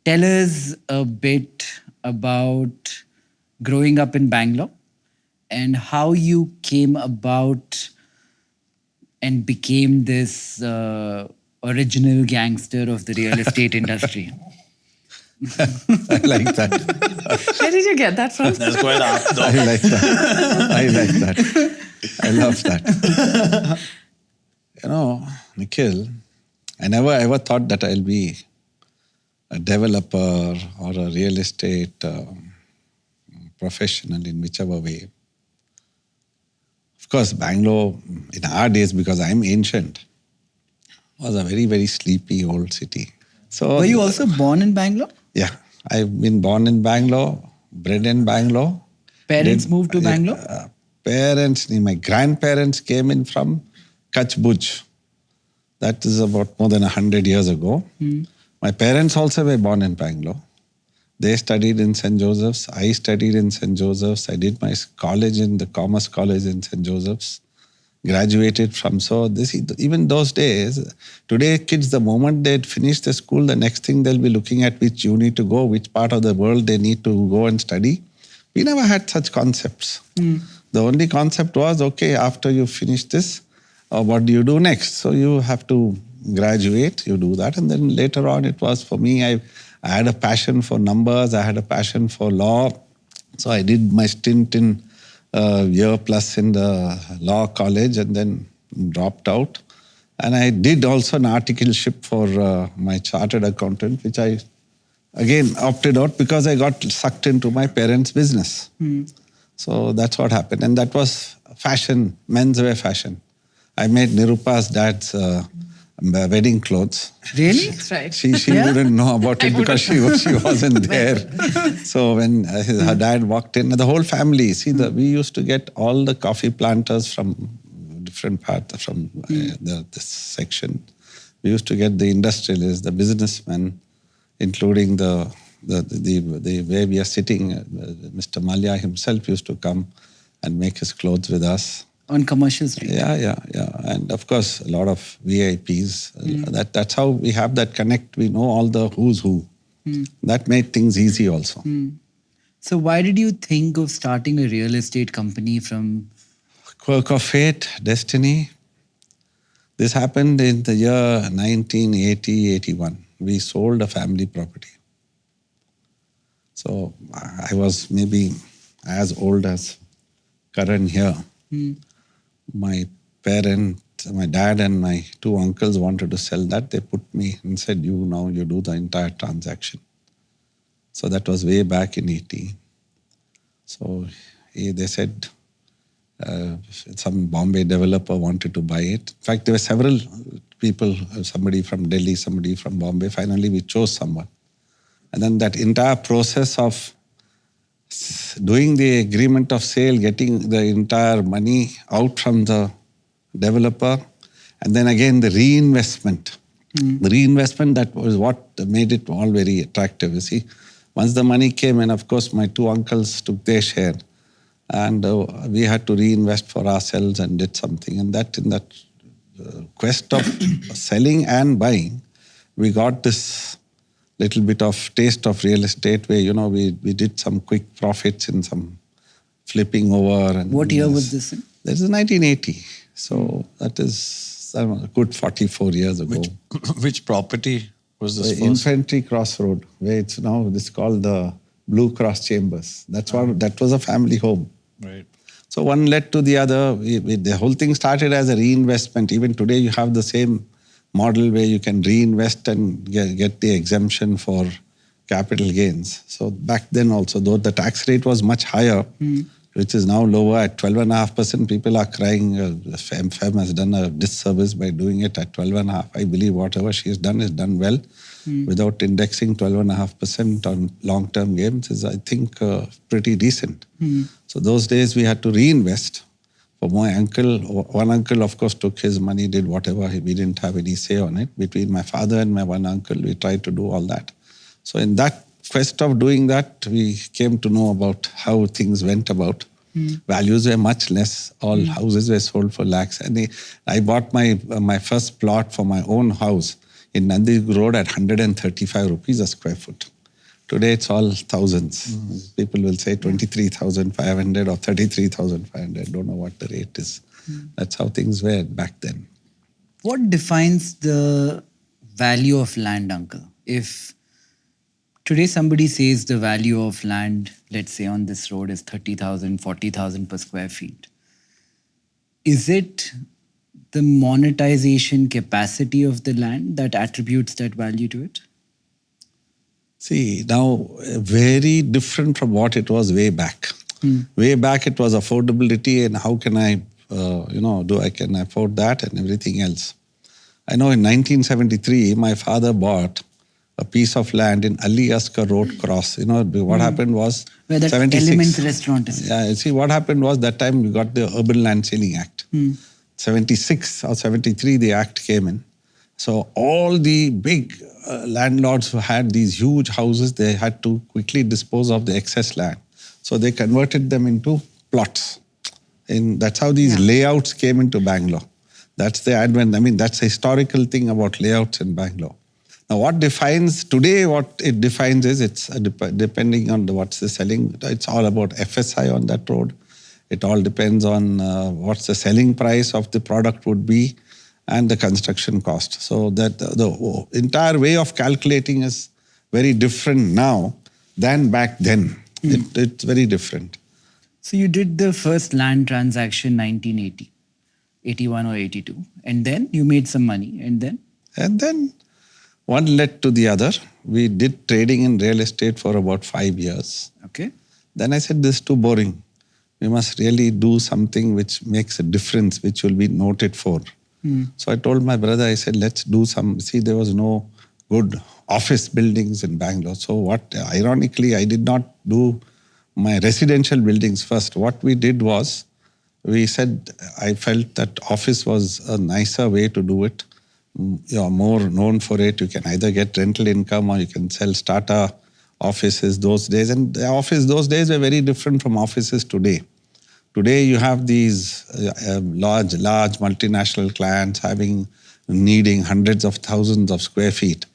Tell us a bit about growing up in Bangalore and how you came about and became this original gangster of the real estate industry. I like that. Where did you get that from? That's quite apt, though. I like that. I like that. I love that. Nikhil, I never ever thought that I'll be a developer or a real estate professional in whichever way. Of course, Bangalore, in our days, because I'm ancient, was a very, very sleepy old city. So, Were you also born in Bangalore? Yeah, I've been born in Bangalore, bred in Bangalore. Parents moved to Bangalore? My grandparents came in from Kutch Bhuj. That is about more than 100 years ago. My parents also were born in Bangalore. They studied in St. Joseph's. I studied in St. Joseph's. I did my college in the Commerce College in St. Joseph's. Graduated from, even those days, today kids, the moment they finish the school, the next thing they'll be looking at which uni to go, which part of the world they need to go and study. We never had such concepts. The only concept was, okay, after you finish this, what do you do next? So you have to graduate, you do that. And then later on, it was for me, I had a passion for numbers, I had a passion for law. So I did my stint in a year plus in the law college and then dropped out. And I did also an articleship for my chartered accountant, which I again opted out because I got sucked into my parents' business. So that's what happened. And that was fashion, menswear fashion. I made Nirupa's dad's wedding clothes. Really? That's right. She wouldn't know about it because she wasn't there. So when her dad walked in, the whole family, we used to get all the coffee planters from different parts from this section. We used to get the industrialists, the businessmen, including the where we are sitting. Mr. Malya himself used to come and make his clothes with us. On Commercial Street? Yeah. And of course, a lot of VIPs. That's how we have that connect. We know all the who's who. That made things easy also. So why did you think of starting a real estate company from... Quirk of fate, destiny. This happened in the year 1980-81. We sold a family property. So I was maybe as old as Karan here. My dad and my two uncles wanted to sell that. They put me and said, you do the entire transaction. So that was way back in 80. So they said some Bombay developer wanted to buy it. In fact, there were several people, somebody from Delhi, somebody from Bombay. Finally, we chose someone. And then that entire process of doing the agreement of sale, getting the entire money out from the developer, and then again the reinvestment. The reinvestment, that was what made it all very attractive. You see, once the money came in, of course, my two uncles took their share, and we had to reinvest for ourselves and did something. And in that quest of selling and buying, we got this little bit of taste of real estate where, we did some quick profits in some flipping over. And What year was this in? This is 1980. So that is a good 44 years ago. Which property was this first? Infantry Cross Road, where it's called the Blue Cross Chambers. That was a family home. Right. So one led to the other. The whole thing started as a reinvestment. Even today you have the same model where you can reinvest and get the exemption for capital gains. So back then also, though the tax rate was much higher, which is now lower at 12.5%, people are crying. FEM has done a disservice by doing it at 12.5%. I believe whatever she has done is done well. Without indexing 12.5% on long-term gains is, I think, pretty decent. So those days we had to reinvest. For my uncle, one uncle, of course, took his money, did whatever. We didn't have any say on it. Between my father and my one uncle, we tried to do all that. So in that quest of doing that, we came to know about how things went about. Values were much less. All houses were sold for lakhs. And I bought my first plot for my own house in Nandi Road at 135 rupees a square foot. Today it's all thousands. People will say 23,500 or 33,500. Don't know what the rate is. That's how things were back then. What defines the value of land, uncle? If today somebody says the value of land, let's say on this road is 30,000, 40,000 per square feet, is it the monetization capacity of the land that attributes that value to it? See, now very different from what it was way back. Way back it was affordability and how can I, can I afford that and everything else. I know in 1973, my father bought a piece of land in Ali Asgar Road Cross. You know, what happened was... Where that 76. Elements restaurant is. Yeah, see, what happened was that time we got the Urban Land Ceiling Act. 76 or 73, the act came in. So all the big landlords who had these huge houses, they had to quickly dispose of the excess land. So they converted them into plots. And that's how these layouts came into Bangalore. That's the advent. I mean, that's a historical thing about layouts in Bangalore. Now, what defines today, what it defines is it's depending on what's the selling. It's all about FSI on that road. It all depends on what's the selling price of the product would be and the construction cost. So that the entire way of calculating is very different now than back then. It's very different. So you did the first land transaction 1980, 81 or 82. And then you made some money. And then? And then one led to the other. We did trading in real estate for about 5 years. Okay. Then I said, this is too boring. We must really do something which makes a difference, which will be noted for. So I told my brother, I said, let's do some, see, there was no good office buildings in Bangalore. So what, ironically, I did not do my residential buildings first. What we did was, we said, I felt that office was a nicer way to do it. You're more known for it. You can either get rental income or you can sell starter offices those days. And the office those days were very different from offices today. Today you have these large multinational clients needing hundreds of thousands of square feet.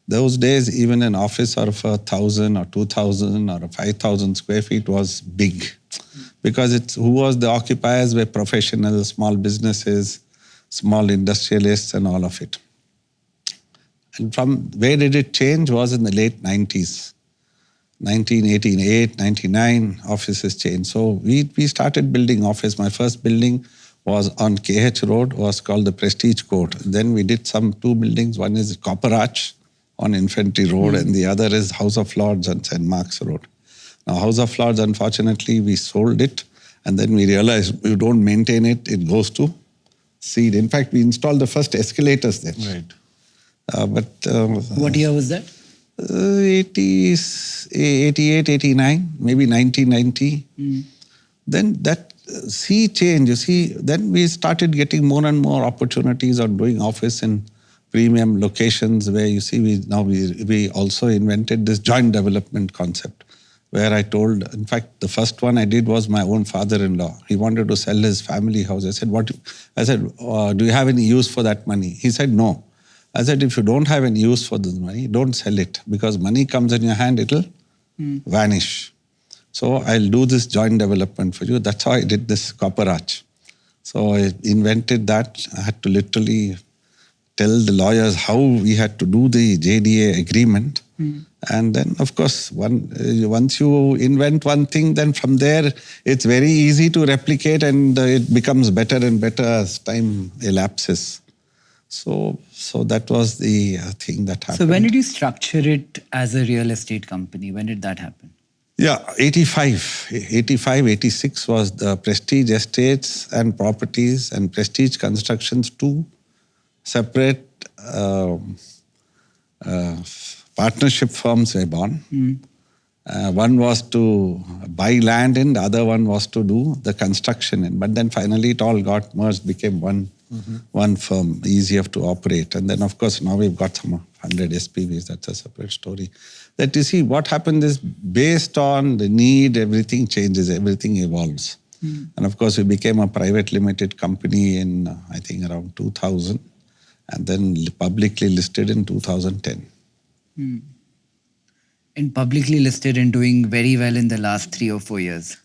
Those days, even an office of 1,000 or 2,000 or 5,000 square feet was big. Because who was the occupiers were professionals, small businesses, small industrialists and all of it. And from where did it change was in the late 90s. 1988, 99, offices changed. So we started building office. My first building was on KH Road, was called the Prestige Court. Then we did two buildings. One is Copper Arch on Infantry Road and the other is House of Lords on St. Mark's Road. Now House of Lords, unfortunately, we sold it and then we realized you don't maintain it, it goes to seed. In fact, we installed the first escalators there. Right. What year was that? 80s, 88, 89, maybe 1990. Then that sea change, you see, then we started getting more and more opportunities on doing office in premium locations where you see we also invented this joint development concept where I told, in fact, the first one I did was my own father-in-law. He wanted to sell his family house. I said, do you have any use for that money? He said, no. I said, if you don't have any use for this money, don't sell it because money comes in your hand, it'll vanish. So I'll do this joint development for you. That's how I did this Copper Arch. So I invented that. I had to literally tell the lawyers how we had to do the JDA agreement. And then, of course, once you invent one thing, then from there, it's very easy to replicate and it becomes better and better as time elapses. So that was the thing that happened. So when did you structure it as a real estate company? When did that happen? Yeah, 85, 86 was the Prestige Estates and Properties and Prestige Constructions, two separate partnership firms were born. One was to buy land in, the other one was to do the construction in. But then finally it all got merged, became one firm, easier to operate. And then of course now we've got some 100 SPVs, that's a separate story. That you see what happens is based on the need, everything changes, everything evolves. And of course we became a private limited company in I think around 2000. and then publicly listed in 2010. And publicly listed and doing very well in the last 3 or 4 years.